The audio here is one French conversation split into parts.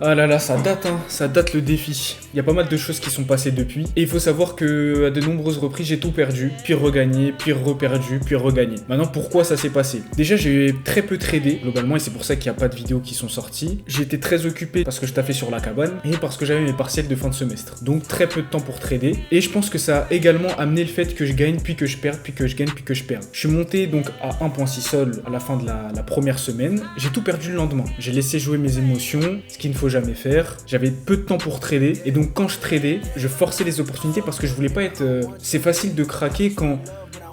Ah là là, ça date le défi. Il y a pas mal de choses qui sont passées depuis. Et il faut savoir que à de nombreuses reprises, j'ai tout perdu, puis regagné, puis reperdu, puis regagné. Maintenant, pourquoi ça s'est passé? Déjà, j'ai très peu tradé, globalement, et c'est pour ça qu'il n'y a pas de vidéos qui sont sorties. J'ai été très occupé parce que je taffais sur la cabane, et parce que j'avais mes partiels de fin de semestre. Donc très peu de temps pour trader. Et je pense que ça a également amené le fait que je gagne, puis que je perds, puis que je gagne, puis que je perds. Je suis monté donc à 1.6 sol à la fin de la première semaine. J'ai tout perdu le lendemain. J'ai laissé jouer mes émotions, ce qu'il ne faut jamais faire. J'avais peu de temps pour trader et donc quand je tradais, je forçais les opportunités parce que je voulais pas être... C'est facile de craquer quand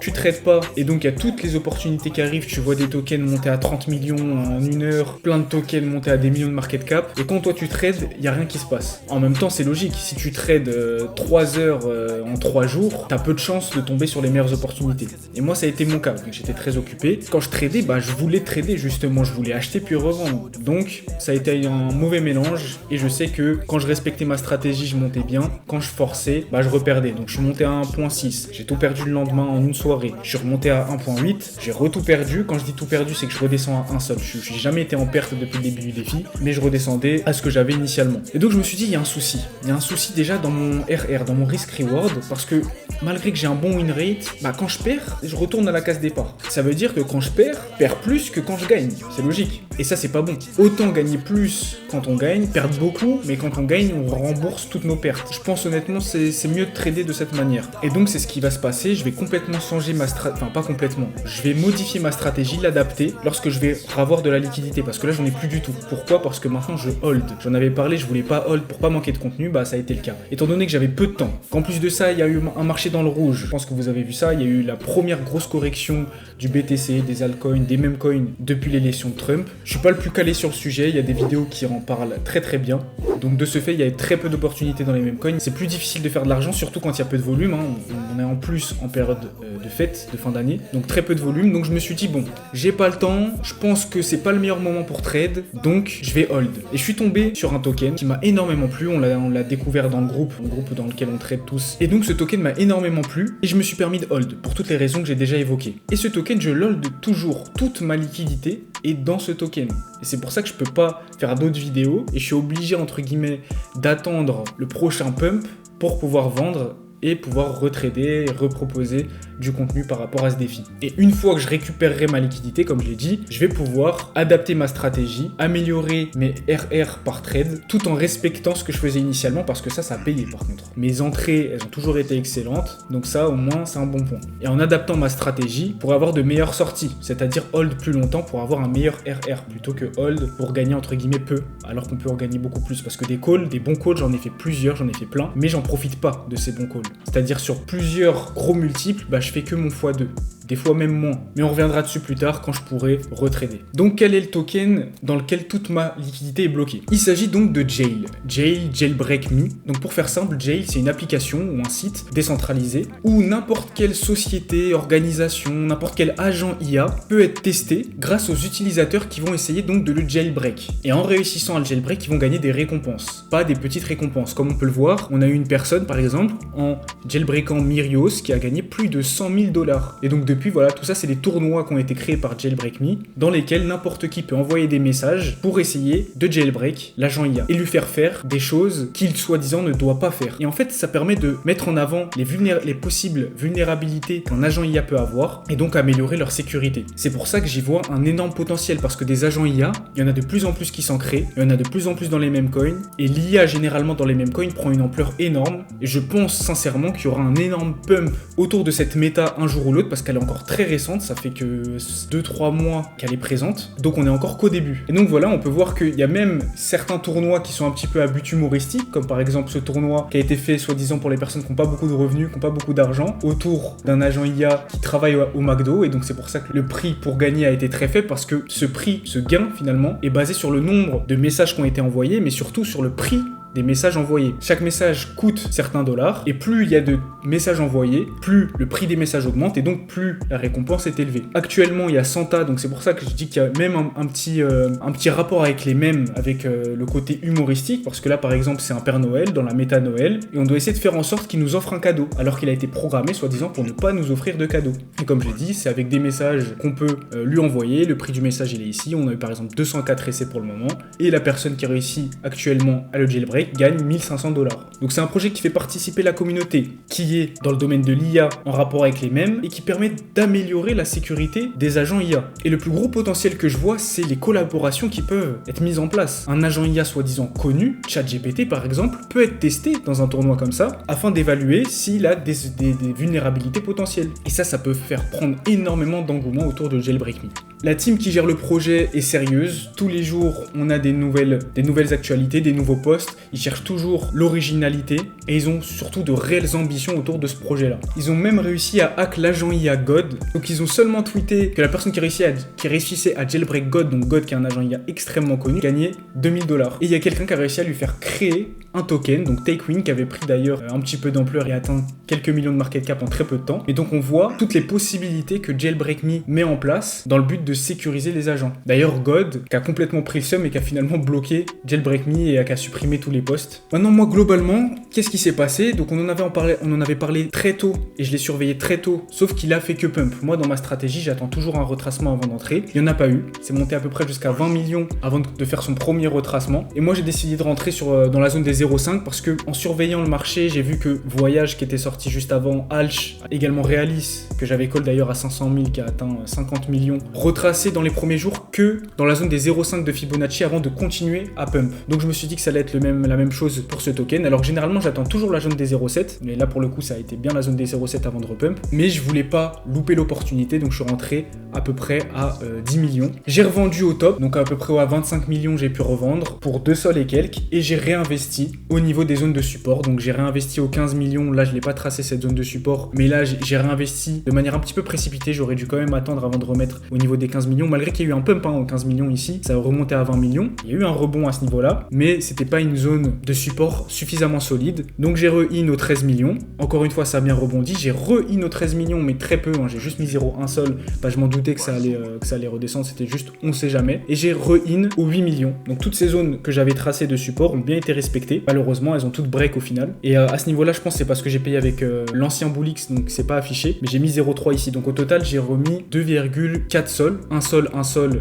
tu trades pas et donc il y a toutes les opportunités qui arrivent, tu vois des tokens monter à 30 millions en une heure, plein de tokens monter à des millions de market cap et quand toi tu trades, il y a rien qui se passe. En même temps, c'est logique, si tu trades 3 heures en 3 jours, t'as peu de chances de tomber sur les meilleures opportunités. Et moi ça a été mon cas, donc j'étais très occupé. Quand je tradais, je voulais trader justement, je voulais acheter puis revendre. Donc ça a été un mauvais mélange et je sais que quand je respectais ma stratégie, je montais bien. Quand je forçais, je reperdais. Donc je suis monté à 1.6, j'ai tout perdu le lendemain en une soirée. Je suis remonté à 1.8, j'ai tout perdu. Quand je dis tout perdu, c'est que je redescends à 1 sol. Je n'ai jamais été en perte depuis le début du défi, mais je redescendais à ce que j'avais initialement. Et donc je me suis dit, il y a un souci. Il y a un souci déjà dans mon RR, dans mon risk reward, parce que malgré que j'ai un bon win rate, quand je perds, je retourne à la case départ. Ça veut dire que quand je perds plus que quand je gagne. C'est logique. Et ça, c'est pas bon. Autant gagner plus quand on gagne, perdre beaucoup, mais quand on gagne, on rembourse toutes nos pertes. Je pense honnêtement, c'est mieux de trader de cette manière. Et donc, c'est ce qui va se passer. Je vais complètement changer ma stratégie. Enfin, pas complètement. Je vais modifier ma stratégie, l'adapter lorsque je vais avoir de la liquidité. Parce que là, j'en ai plus du tout. Pourquoi? Parce que maintenant, je hold. J'en avais parlé, je voulais pas hold pour pas manquer de contenu. Ça a été le cas. Étant donné que j'avais peu de temps, qu'en plus de ça, il y a eu un marché dans le rouge. Je pense que vous avez vu ça. Il y a eu la première grosse correction du BTC, des altcoins, des meme coins depuis l'élection de Trump. Je suis pas le plus calé sur le sujet. Il y a des vidéos qui en parlent très très bien. Donc de ce fait, il y a très peu d'opportunités dans les meme coins. C'est plus difficile de faire de l'argent, surtout quand il y a peu de volume. On est en plus en période de fête, de fin d'année. Donc très peu de volume. Donc je me suis dit, bon, j'ai pas le temps. Je pense que c'est pas le meilleur moment pour trade. Donc je vais hold. Et je suis tombé sur un token qui m'a énormément plu. On l'a découvert dans le groupe dans lequel on trade tous. Et donc ce token m'a énormément plu. Et je me suis permis de hold pour toutes les raisons que j'ai déjà évoquées. Et ce token, je l'hold toujours. Toute ma liquidité est dans ce token. Et c'est pour ça que je peux pas faire d'autres vidéos. Et je suis obligé, entre guillemets, d'attendre le prochain pump pour pouvoir vendre et pouvoir retrader, reproposer du contenu par rapport à ce défi. Et une fois que je récupérerai ma liquidité, comme je l'ai dit, je vais pouvoir adapter ma stratégie, améliorer mes RR par trade, tout en respectant ce que je faisais initialement, parce que ça a payé par contre. Mes entrées, elles ont toujours été excellentes, donc ça au moins c'est un bon point. Et en adaptant ma stratégie pour avoir de meilleures sorties, c'est-à-dire hold plus longtemps pour avoir un meilleur RR, plutôt que hold pour gagner entre guillemets peu, alors qu'on peut en gagner beaucoup plus, parce que des bons calls, j'en ai fait plusieurs, j'en ai fait plein, mais j'en profite pas de ces bons calls. C'est-à-dire sur plusieurs gros multiples, je fais que mon x2. Des fois même moins. Mais on reviendra dessus plus tard quand je pourrai retrader. Donc quel est le token dans lequel toute ma liquidité est bloquée? Il s'agit donc de Jail. Jailbreak Me. Donc pour faire simple, Jail c'est une application ou un site décentralisé où n'importe quelle société, organisation, n'importe quel agent IA peut être testé grâce aux utilisateurs qui vont essayer donc de le jailbreak. Et en réussissant à le jailbreak, ils vont gagner des récompenses. Pas des petites récompenses. Comme on peut le voir, on a eu une personne par exemple en jailbreakant Myrios qui a gagné plus de 100 000 $. Et donc depuis voilà, tout ça c'est des tournois qui ont été créés par Jailbreak Me dans lesquels n'importe qui peut envoyer des messages pour essayer de jailbreak l'agent IA et lui faire faire des choses qu'il soi-disant ne doit pas faire. Et en fait ça permet de mettre en avant les possibles vulnérabilités qu'un agent IA peut avoir et donc améliorer leur sécurité. C'est pour ça que j'y vois un énorme potentiel parce que des agents IA, il y en a de plus en plus qui s'en créent, il y en a de plus en plus dans les meme coins et l'IA généralement dans les meme coins prend une ampleur énorme et je pense sincèrement qu'il y aura un énorme pump autour de cette méta un jour ou l'autre parce qu'elle est encore très récente, ça fait que 2-3 mois qu'elle est présente, donc on est encore qu'au début. Et donc voilà, on peut voir qu'il y a même certains tournois qui sont un petit peu à but humoristique, comme par exemple ce tournoi qui a été fait soi-disant pour les personnes qui n'ont pas beaucoup de revenus, qui n'ont pas beaucoup d'argent, autour d'un agent IA qui travaille au McDo, et donc c'est pour ça que le prix pour gagner a été très faible, parce que ce gain finalement, est basé sur le nombre de messages qui ont été envoyés, mais surtout sur le prix des messages envoyés. Chaque message coûte certains dollars, et plus il y a de messages envoyés, plus le prix des messages augmente, et donc plus la récompense est élevée. Actuellement, il y a Santa, donc c'est pour ça que je dis qu'il y a même un petit rapport avec les mèmes, avec le côté humoristique, parce que là, par exemple, c'est un Père Noël dans la méta Noël, et on doit essayer de faire en sorte qu'il nous offre un cadeau, alors qu'il a été programmé, soi-disant, pour ne pas nous offrir de cadeau. Et comme j'ai dit, c'est avec des messages qu'on peut lui envoyer. Le prix du message, il est ici. On a eu par exemple 204 essais pour le moment, et la personne qui réussit actuellement à le jailbreak gagne 1500 $. Donc c'est un projet qui fait participer la communauté, qui est dans le domaine de l'IA en rapport avec les mèmes, et qui permet d'améliorer la sécurité des agents IA. Et le plus gros potentiel que je vois, c'est les collaborations qui peuvent être mises en place. Un agent IA soi-disant connu, ChatGPT par exemple, peut être testé dans un tournoi comme ça, afin d'évaluer s'il a des vulnérabilités potentielles. Et ça peut faire prendre énormément d'engouement autour de Jailbreak Me. La team qui gère le projet est sérieuse. Tous les jours, on a des nouvelles actualités, des nouveaux posts. Ils cherchent toujours l'originalité et ils ont surtout de réelles ambitions autour de ce projet-là. Ils ont même réussi à hack l'agent IA God. Donc ils ont seulement tweeté que la personne qui réussissait à jailbreak God, donc God qui est un agent IA extrêmement connu, gagnait 2000 $. Et il y a quelqu'un qui a réussi à lui faire créer un token, donc Takewin, qui avait pris d'ailleurs un petit peu d'ampleur et atteint quelques millions de market cap en très peu de temps. Et donc on voit toutes les possibilités que Jailbreak Me met en place dans le but de sécuriser les agents. D'ailleurs God, qui a complètement pris le seum et qui a finalement bloqué Jailbreak Me et qui a supprimé tous les posts. Maintenant moi globalement, qu'est-ce qui s'est passé? Donc on en avait parlé très tôt et je l'ai surveillé très tôt, sauf qu'il a fait que pump. Moi dans ma stratégie, j'attends toujours un retracement avant d'entrer. Il n'y en a pas eu. C'est monté à peu près jusqu'à 20 millions avant de faire son premier retracement. Et moi j'ai décidé de rentrer dans la zone des 0,5 parce que en surveillant le marché, j'ai vu que Voyage qui était sorti juste avant, Alch, également Realis, que j'avais call d'ailleurs à 500 000 qui a atteint 50 millions, retracé dans les premiers jours que dans la zone des 0,5 de Fibonacci avant de continuer à pump. Donc je me suis dit que ça allait être la même chose pour ce token. Alors généralement j'attends toujours la zone des 0,7, mais là pour le coup ça a été bien la zone des 0,7 avant de repump. Mais je voulais pas louper l'opportunité, donc je suis rentré à peu près à 10 millions. J'ai revendu au top, donc à peu près à 25 millions j'ai pu revendre pour 2 sols et quelques, et j'ai réinvesti au niveau des zones de support. Donc j'ai réinvesti aux 15 millions, là je l'ai pas tracé cette zone de support, mais là j'ai réinvesti de manière un petit peu précipitée, j'aurais dû quand même attendre avant de remettre au niveau des 15 millions, malgré qu'il y a eu un pump aux 15 millions ici, ça a remonté à 20 millions, il y a eu un rebond à ce niveau-là, mais c'était pas une zone de support suffisamment solide, donc j'ai re-in aux 13 millions, encore une fois ça a bien rebondi, j'ai re-in aux 13 millions, mais très peu, j'ai juste mis 0,1 sol, je m'en doutais que ça allait redescendre, c'était juste on sait jamais, et j'ai re-in aux 8 millions, donc toutes ces zones que j'avais tracées de support ont bien été respectées, malheureusement elles ont toutes break au final, et à ce niveau-là je pense que c'est parce que j'ai payé avec l'ancien Bullix, donc c'est pas affiché, mais j'ai mis 0,3 ici, donc au total j'ai remis 2,4 sols, 1 sol,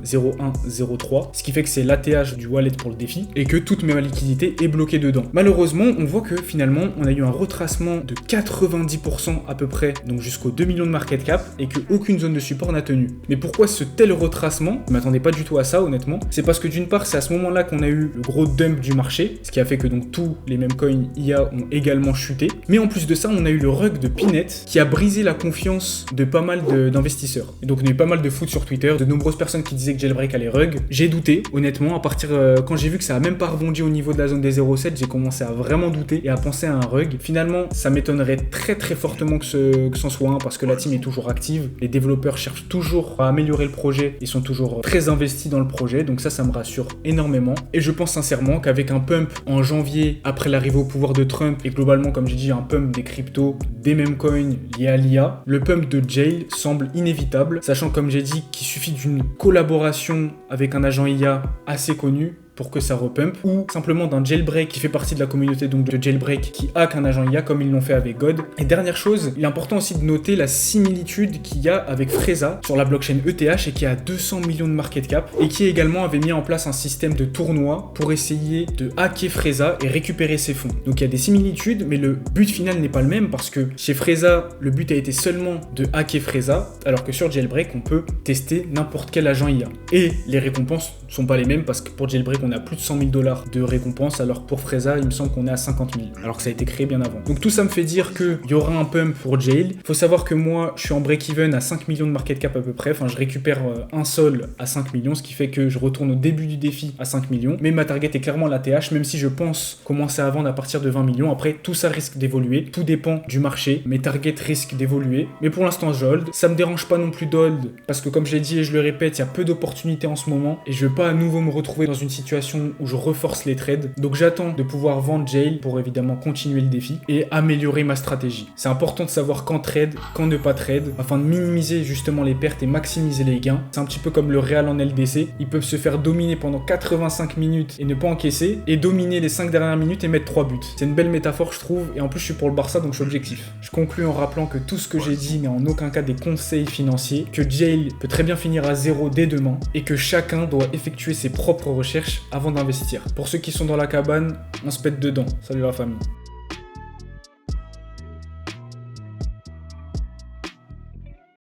0,1, 0,3, ce qui fait que c'est l'ATH du wallet pour le défi, et que toute ma liquidité est bloquée dedans. Malheureusement, on voit que finalement, on a eu un retracement de 90% à peu près, donc jusqu'aux 2 millions de market cap, et qu'aucune zone de support n'a tenu. Mais pourquoi ce tel retracement? Je m'attendais pas du tout à ça, honnêtement. C'est parce que d'une part, c'est à ce moment-là qu'on a eu le gros dump du marché, ce qui a fait que donc tous les mêmes coins IA ont également chuté. Mais en plus de ça, on a eu le rug de Pinette qui a brisé la confiance de pas mal d'investisseurs. Et donc on a eu pas mal de foot sur Twitter, de nombreuses personnes qui disaient que Jailbreak allait rug. J'ai douté, honnêtement, à partir quand j'ai vu que ça a même pas rebondi au niveau de la zone des 0,7, j'ai commencé à vraiment douter et à penser à un rug. Finalement, ça m'étonnerait très très fortement que c'en soit un parce que la team est toujours active. Les développeurs cherchent toujours à améliorer le projet et sont toujours très investis dans le projet. Donc ça me rassure énormément. Et je pense sincèrement qu'avec un pump en janvier, après l'arrivée au pouvoir de Trump et globalement, comme j'ai dit, un pump des cryptos, des mêmes coins liés à l'IA, le pump de Jail semble inévitable, sachant comme j'ai dit qu'il suffit d'une collaboration avec un agent IA assez connu pour que ça repump, ou simplement d'un jailbreak qui fait partie de la communauté donc de jailbreak qui hack un agent IA comme ils l'ont fait avec God. Et dernière chose, il est important aussi de noter la similitude qu'il y a avec Freza sur la blockchain ETH et qui a 200 millions de market cap et qui également avait mis en place un système de tournoi pour essayer de hacker Freza et récupérer ses fonds. Donc il y a des similitudes, mais le but final n'est pas le même parce que chez Freza, le but a été seulement de hacker Freza, alors que sur Jailbreak, on peut tester n'importe quel agent IA. Et les récompenses sont pas les mêmes parce que pour Jailbreak, on a plus de 100 000 $ de récompense, alors pour Freza, il me semble qu'on est à 50 000, alors que ça a été créé bien avant. Donc tout ça me fait dire qu'il y aura un pump pour Jail. Faut savoir que moi, je suis en break-even à 5 millions de market cap à peu près, enfin je récupère un sol à 5 millions, ce qui fait que je retourne au début du défi à 5 millions, mais ma target est clairement la TH, même si je pense commencer à vendre à partir de 20 millions. Après, tout ça risque d'évoluer, tout dépend du marché, mes targets risquent d'évoluer, mais pour l'instant je hold. Ça me dérange pas non plus d'hold, parce que comme je l'ai dit et je le répète, il y a peu d'opportunités en ce moment, et je veux pas à nouveau me retrouver dans une situation situation où je reforce les trades. Donc j'attends de pouvoir vendre Jail pour évidemment continuer le défi et améliorer ma stratégie. C'est important de savoir quand trade, quand ne pas trade, afin de minimiser justement les pertes et maximiser les gains. C'est un petit peu comme le Real en LDC. Ils peuvent se faire dominer pendant 85 minutes et ne pas encaisser, et dominer les 5 dernières minutes et mettre 3 buts. C'est une belle métaphore, je trouve, et en plus je suis pour le Barça, donc je suis objectif. Je conclue en rappelant que tout ce que j'ai dit n'est en aucun cas des conseils financiers, que Jail peut très bien finir à 0 dès demain, et que chacun doit effectuer ses propres recherches avant d'investir. Pour ceux qui sont dans la cabane, on se pète dedans. Salut la famille.